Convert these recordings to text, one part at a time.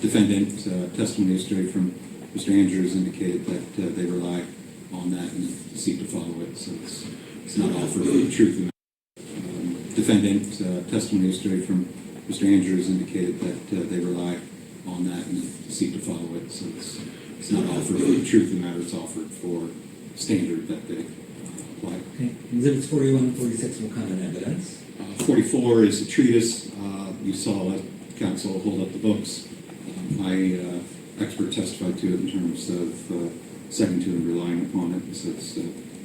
Defendant testimony yesterday from Mr. Andrews indicated that they rely on that and seek to follow it, so it's not all for the truth of the matter. Defendant testimony yesterday from Mr. Andrews indicated that they rely on that and seek to follow it, so it's not offered for the truth of the matter, it's offered for standard that they apply. Okay. Exhibits 41 and 46 will come in evidence. 44 is a treatise. You saw counsel hold up the books. My expert testified to it in terms of second to and relying upon it. So it's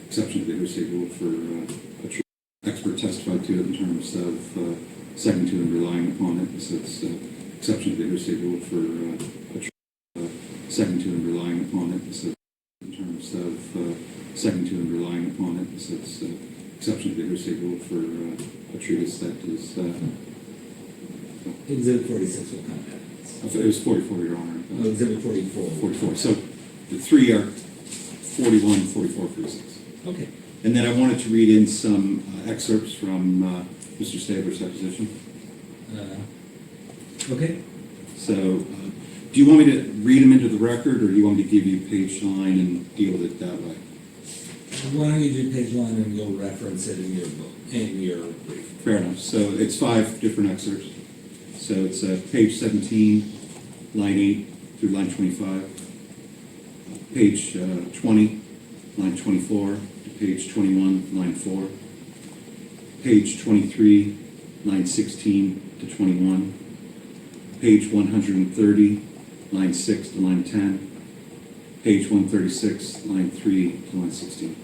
exception to the hearsay rule for a treatise. Expert testified to it in terms of second to and relying upon it. So it's exception to the hearsay rule for a treatise. Second to and relying upon it. So in terms of second to and relying upon it. So it's exception to the hearsay rule for a treatise that is. Exhibit 46 will come in evidence. It was 44, Your Honor. Exhibit 44. 44. So the three are 41, 44, 46. Okay. And then I wanted to read in some excerpts from Mr. Stabler's deposition. Okay. So do you want me to read them into the record, or do you want me to give you page line and deal with it that way? Why don't you do page 1 and you'll reference it in your book, in your brief. Fair enough. So it's 5 different excerpts. So it's page 17, line 8 through line 25. Page 20, line 24 to page 21, line 4. Page 23, line 16 to 21. Page 130, line 6 to line 10. Page 136, line 3 to line 16.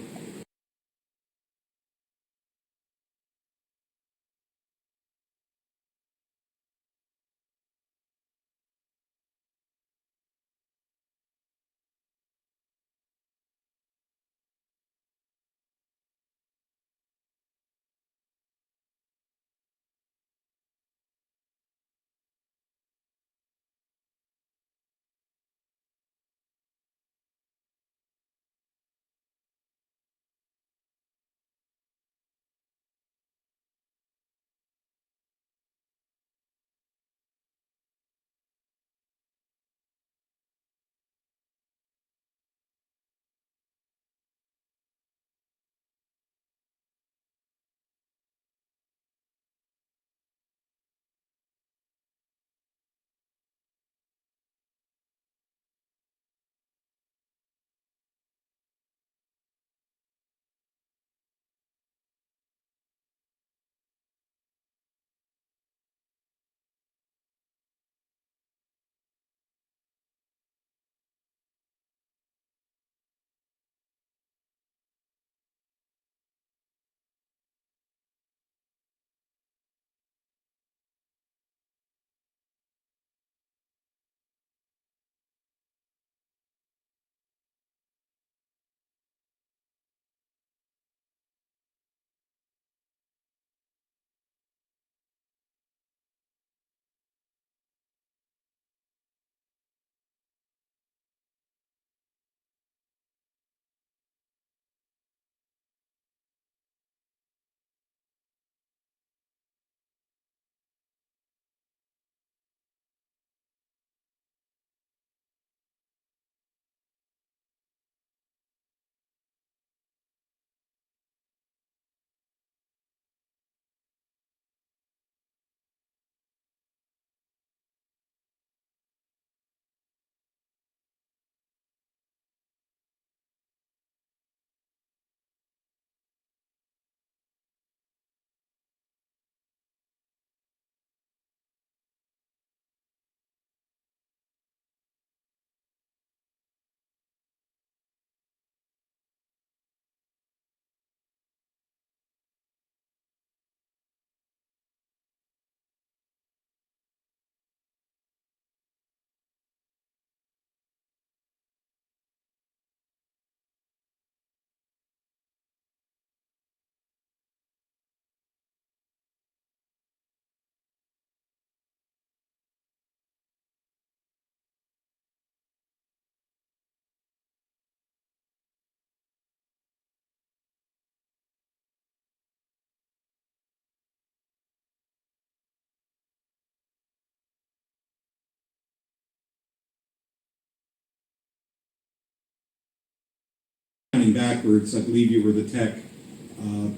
going backwards, I believe you were the tech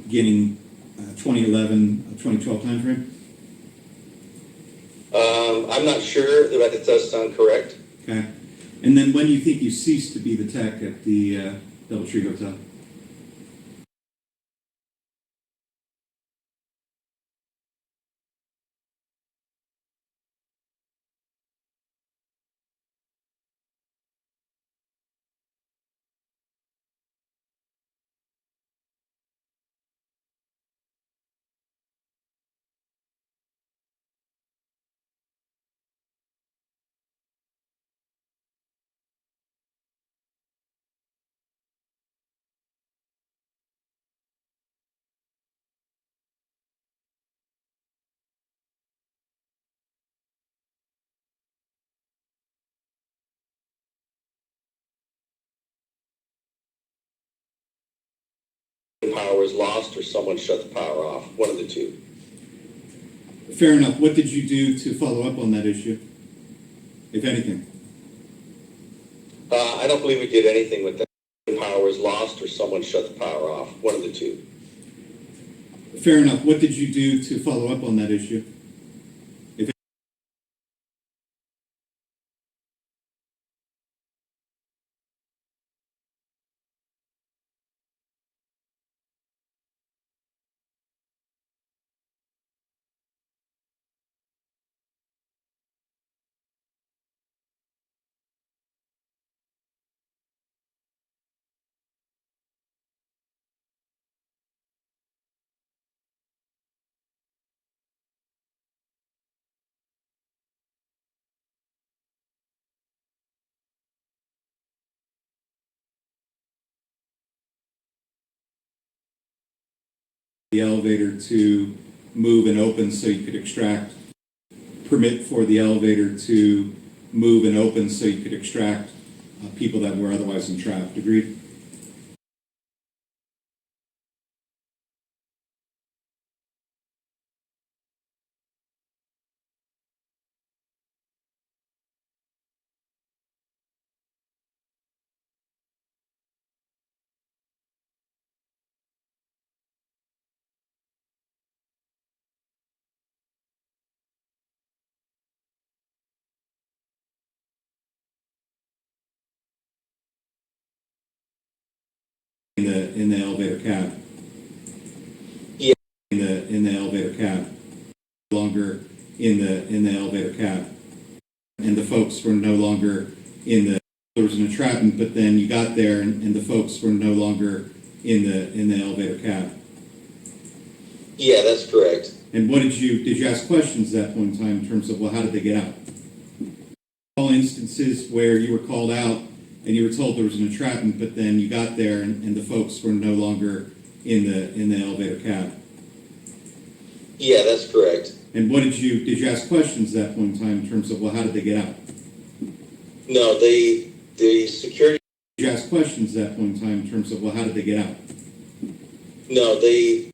beginning 2011, 2012 timeframe? I'm not sure, but it does sound correct. Okay. And then when do you think you ceased to be the tech at the Doubletree Hotel? Power is lost or someone shut the power off, one of the two. Fair enough. What did you do to follow up on that issue, if anything? I don't believe we did anything with that. Power is lost or someone shut the power off, one of the two. Fair enough. What did you do to follow up on that issue? If the elevator to move and open so you could extract, permit for the elevator to move and open so you could extract people that were otherwise entrapped. Agreed? In the elevator cab. Yeah. In the elevator cab. No longer in the elevator cab. And the folks were no longer in the, there was an entrapment, but then you got there and the folks were no longer in the elevator cab. Yeah, that's correct. And what did you ask questions at that point in time in terms of, well, how did they get out? All instances where you were called out and you were told there was an entrapment, but then you got there and the folks were no longer in the elevator cab. Yeah, that's correct. And what did you ask questions at that point in time in terms of, well, how did they get out? No, the security. Did you ask questions at that point in time in terms of, well, how did they get out? No, the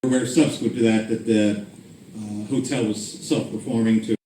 aware subsequent to that that the hotel was self-performing to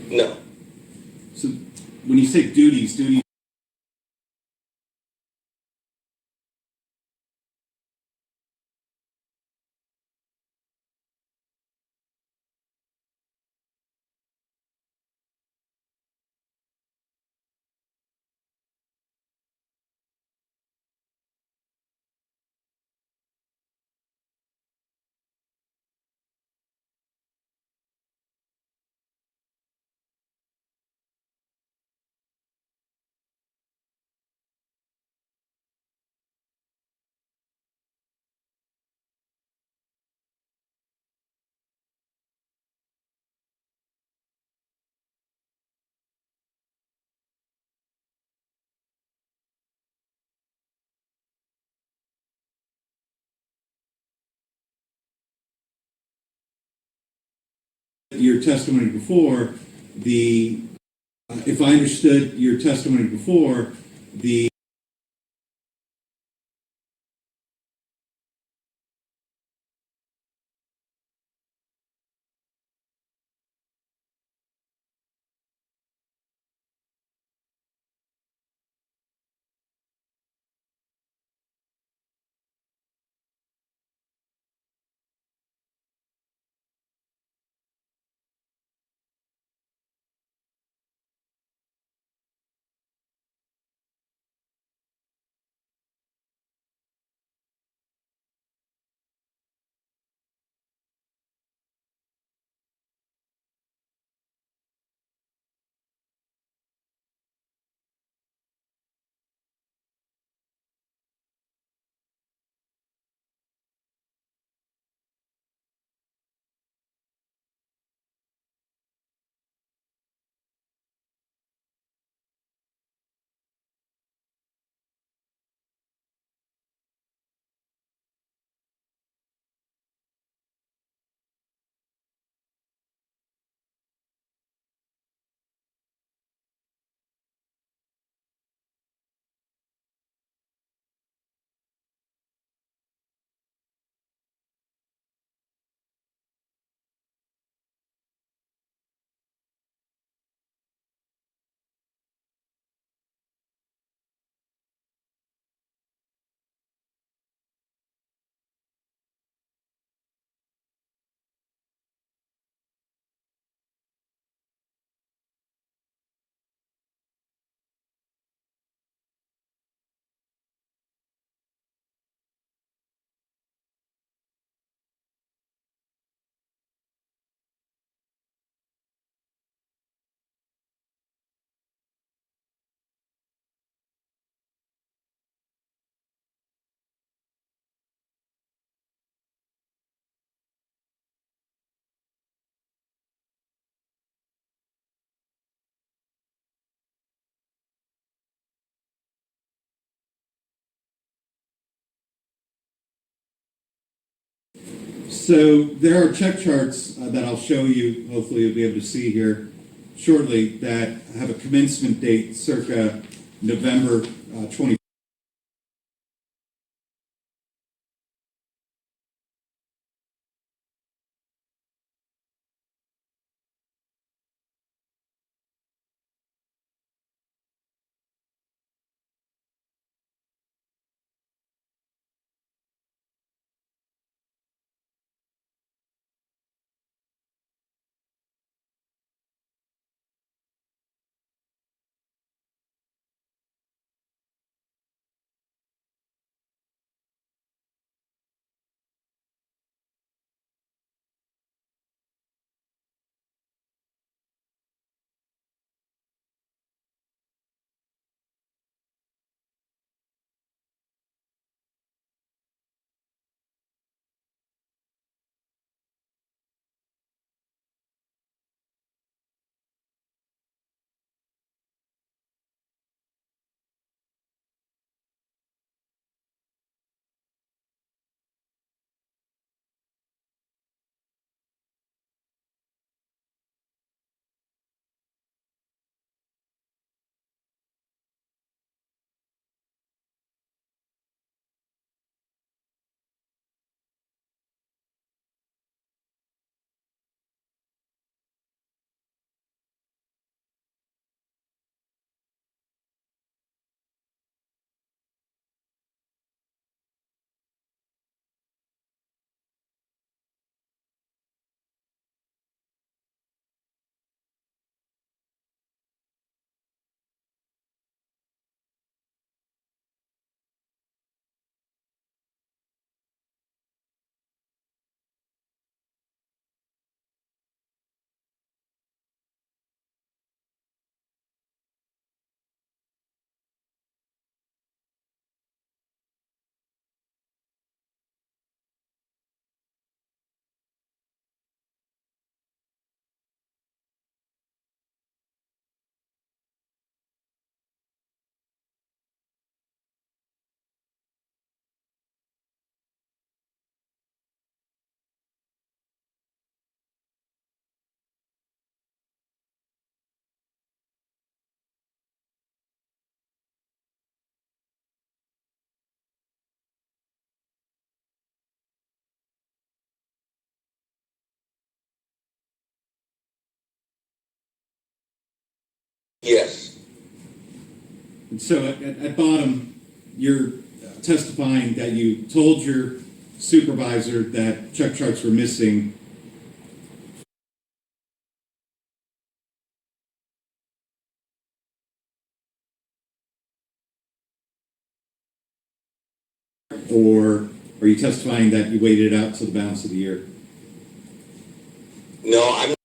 No. So when you say duties, your testimony before, if I understood your testimony before, the So there are check charts that I'll show you, hopefully you'll be able to see here shortly, that have a commencement date circa November 20. Yes, And so at bottom, you're testifying that you told your supervisor that check charts were missing, or are you testifying that you waited it out to the balance of the year? no, I'm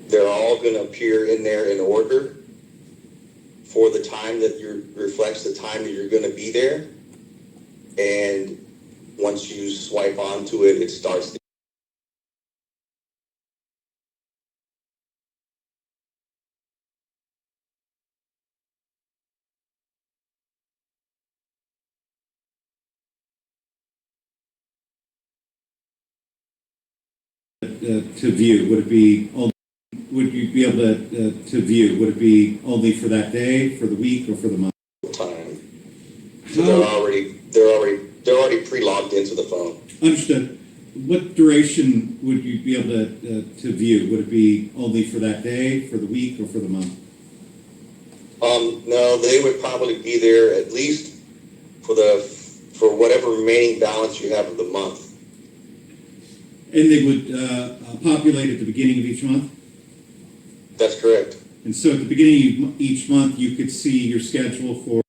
they're all going to appear in there in order for the time that reflects the time that you're going to be there. And once you swipe onto it, it starts. To view, would it be only, would you be able to view, would it be only for that day, for the week, or for the month? Time. So they're already pre-logged into the phone. Understood. What duration would you be able to view? Would it be only for that day, for the week, or for the month? No, they would probably be there at least for whatever remaining balance you have of the month. And they would populate at the beginning of each month? That's correct. And so at the beginning of each month, you could see your schedule for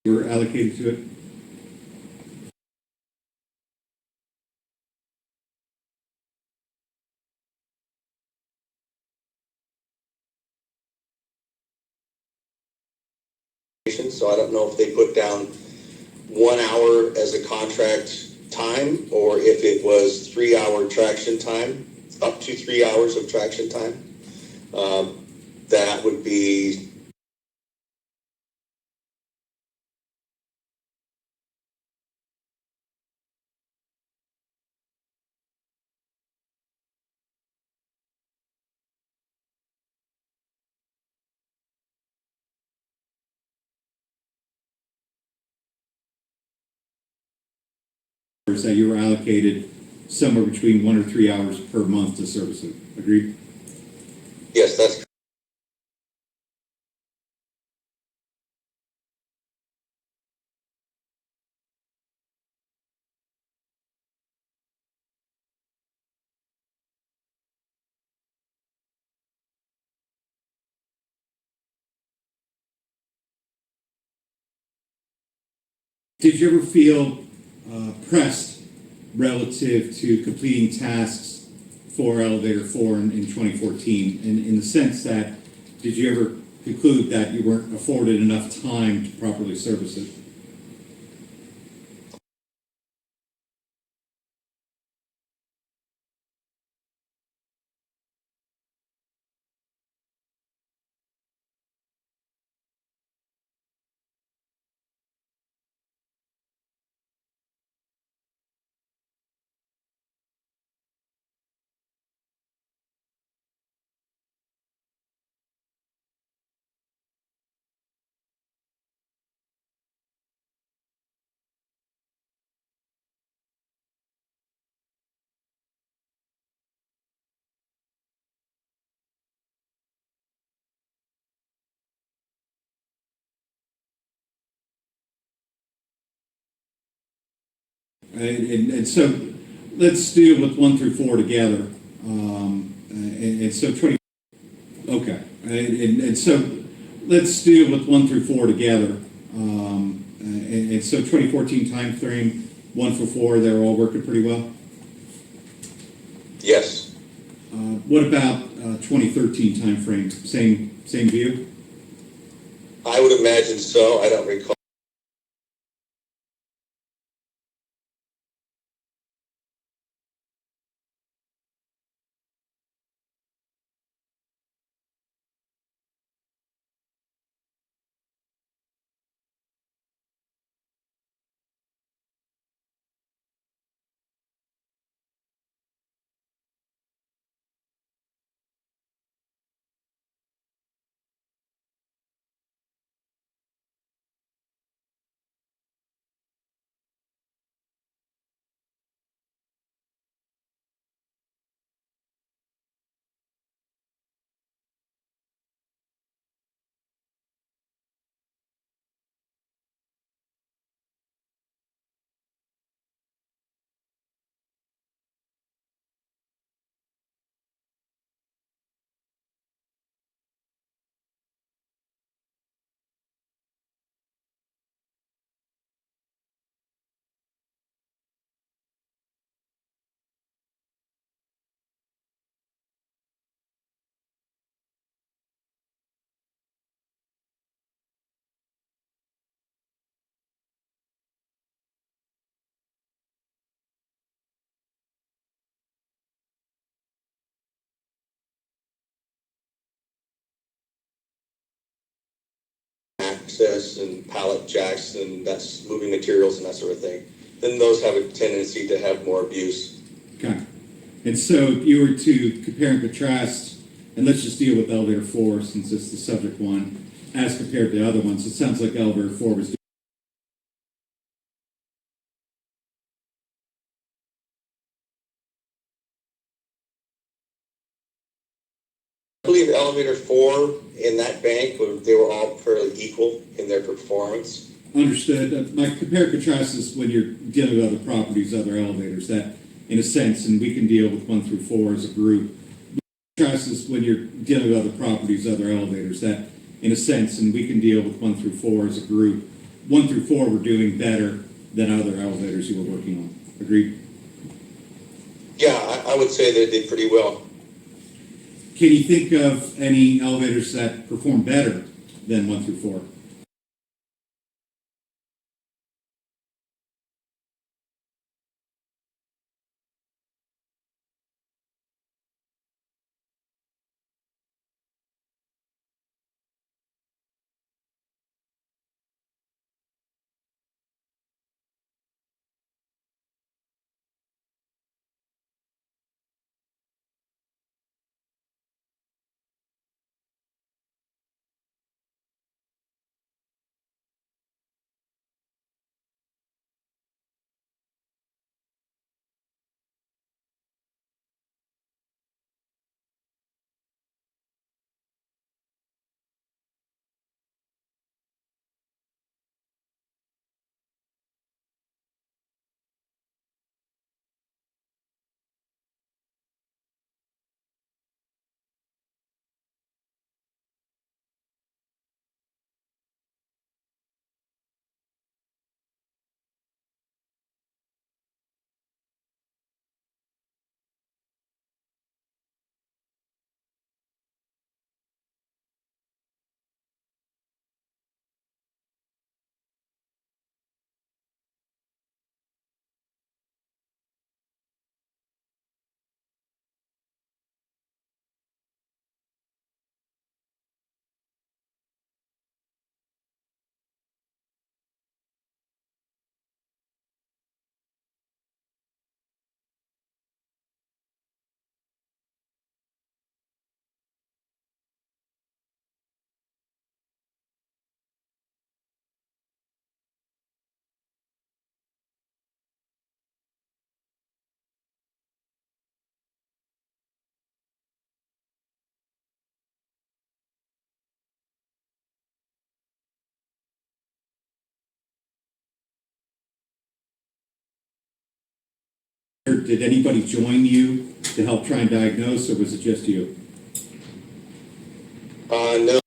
you're allocated to it? So I don't know if they put down 1 hour as a contract time, or if it was 3-hour traction time, up to 3 hours of traction time. That would be That you were allocated somewhere between 1 or 3 hours per month to service it. Agreed? yes, that's Did you ever feel pressed relative to completing tasks for Elevator 4 in 2014? In the sense that, did you ever conclude that you weren't afforded enough time to properly service it. And so let's deal with 1 through 4 together. And so 20. Okay. And so let's deal with 1 through 4 together. And so 2014 time frame, 1 through 4, they're all working pretty well. Yes. What about 2013 time frame? Same view? I would imagine so. I don't recall. Access and pallet jacks and that's moving materials and that sort of thing, then those have a tendency to have more abuse. Okay. And so if you were to compare and contrast, and let's just deal with elevator 4 since it's the subject one, as compared to other ones, it sounds like elevator 4 was. I believe elevator 4 in that bank, they were all fairly equal in their performance. Understood. My compare and contrast is when you're dealing with other properties, other elevators, that in a sense, and we can deal with 1 through 4 as a group. Contrast is when you're dealing with other properties, other elevators, that in a sense, and we can deal with 1 through 4 as a group. 1 through 4 were doing better than other elevators you were working on. Agreed? Yeah, I would say they did pretty well. Can you think of any elevators that perform better than 1 through 4? Did anybody join you to help try and diagnose, or was it just you? No.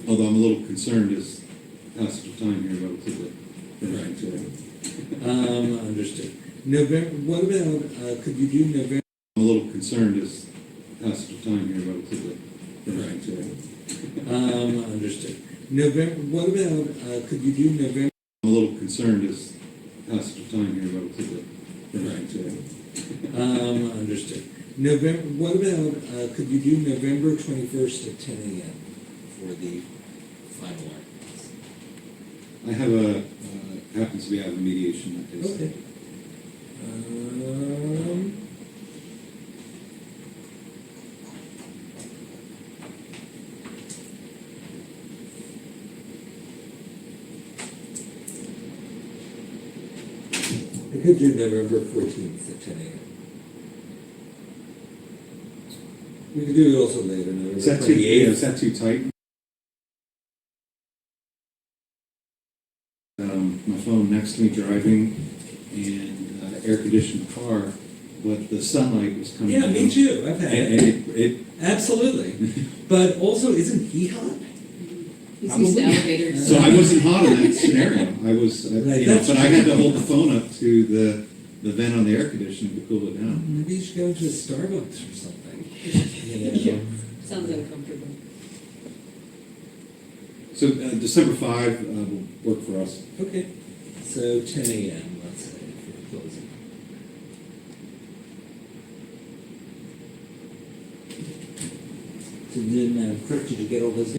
Although I'm a little concerned as passage of time here relatively. Understood. November, what about, could you do November? I'm a little concerned as passage of time here relatively. Understood. November, what about, could you do November? I'm a little concerned as passage of time here relatively. Understood. November, what about, could you do November 21st at 10 a.m. for the final articles? I have a, happens to be having mediation that day. Okay. I could do November 14th at 10 a.m. We could do it also later, November Is that too, 28th. is that too tight? My phone next to me driving and air-conditioned car, but the sunlight was coming Yeah, down. me too. I've had And it. it Absolutely. But also, isn't he hot? He's used to elevators. so I wasn't hot in that scenario. I was, Right, you know, that's but I had to hold the phone up to the vent on the air conditioning to cool it down. Maybe you should go to a Starbucks or something. Yeah. Sounds uncomfortable. So December 5 will work for us. Okay. So 10 a.m., let's say, for closing. So then, Kirk, did you get all those